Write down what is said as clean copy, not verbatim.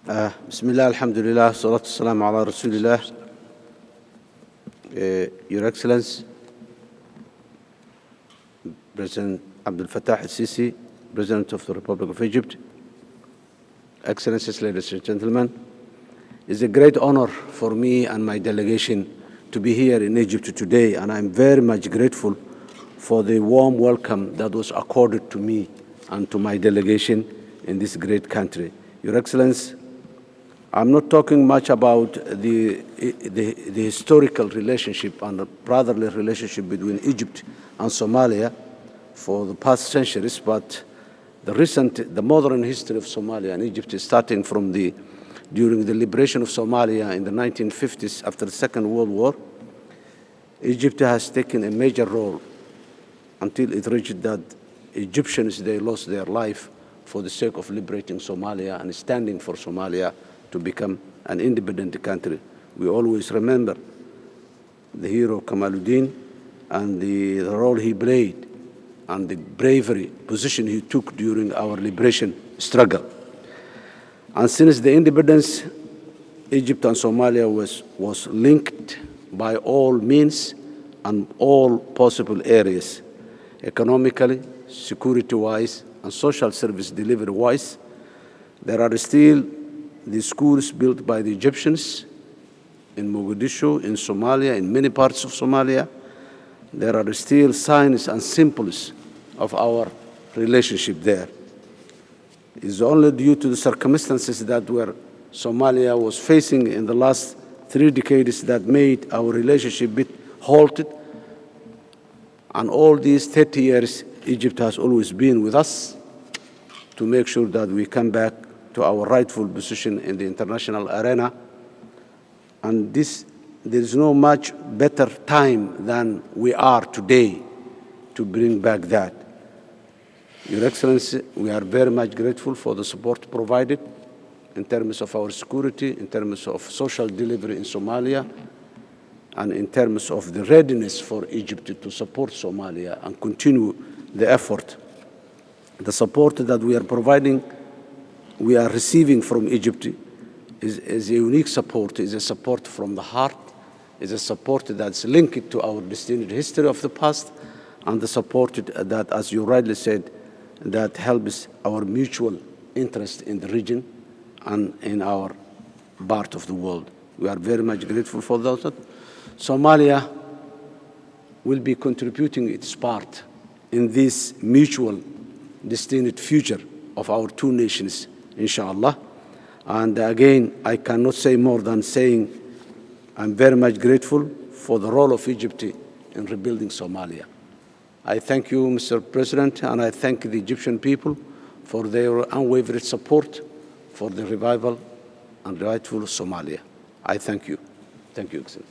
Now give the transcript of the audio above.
Bismillah, alhamdulillah, salatu salam ala rasulillah. Your Excellency, President Abdel Fattah al-Sisi, President of the Republic of Egypt, Excellencies, ladies and gentlemen, it's a great honor for me and my delegation to be here in Egypt today, and I'm very much grateful for the warm welcome that was accorded to me and to my delegation in this great country. Your Excellency, I'm not talking much about the historical relationship and the brotherly relationship between Egypt and Somalia for the past centuries, but the modern history of Somalia and Egypt is starting from during the liberation of Somalia in the 1950s after the Second World War. Egypt has taken a major role until it reached that Egyptians, they lost their life for the sake of liberating Somalia and standing for Somalia to become an independent country. We always remember the hero Kamaluddin and the role he played and the bravery position he took during our liberation struggle. And since the independence, Egypt and Somalia was linked by all means and all possible areas, economically, security-wise, and social service delivery-wise. There are still the schools built by the Egyptians in Mogadishu, in Somalia, in many parts of Somalia. There are still signs and symbols of our relationship there. It's only due to the circumstances that Somalia was facing in the last 3 decades that made our relationship bit halted. And all these 30 years, Egypt has always been with us to make sure that we come back to our rightful position in the international arena. And there is no much better time than we are today to bring back that. Your Excellency, we are very much grateful for the support provided in terms of our security, in terms of social delivery in Somalia, and in terms of the readiness for Egypt to support Somalia and continue the effort. The support that we are providing, we are receiving from Egypt is a unique support, is a support from the heart, is a support that's linked to our distinct history of the past, and the support that, as you rightly said, that helps our mutual interest in the region and in our part of the world. We are very much grateful for that. Somalia will be contributing its part in this mutual distinct future of our two nations, inshallah. And again, I cannot say more than saying I'm very much grateful for the role of Egypt in rebuilding Somalia. I thank you, Mr. President, and I thank the Egyptian people for their unwavering support for the revival and rightful Somalia. I thank you. Thank you, Excellency.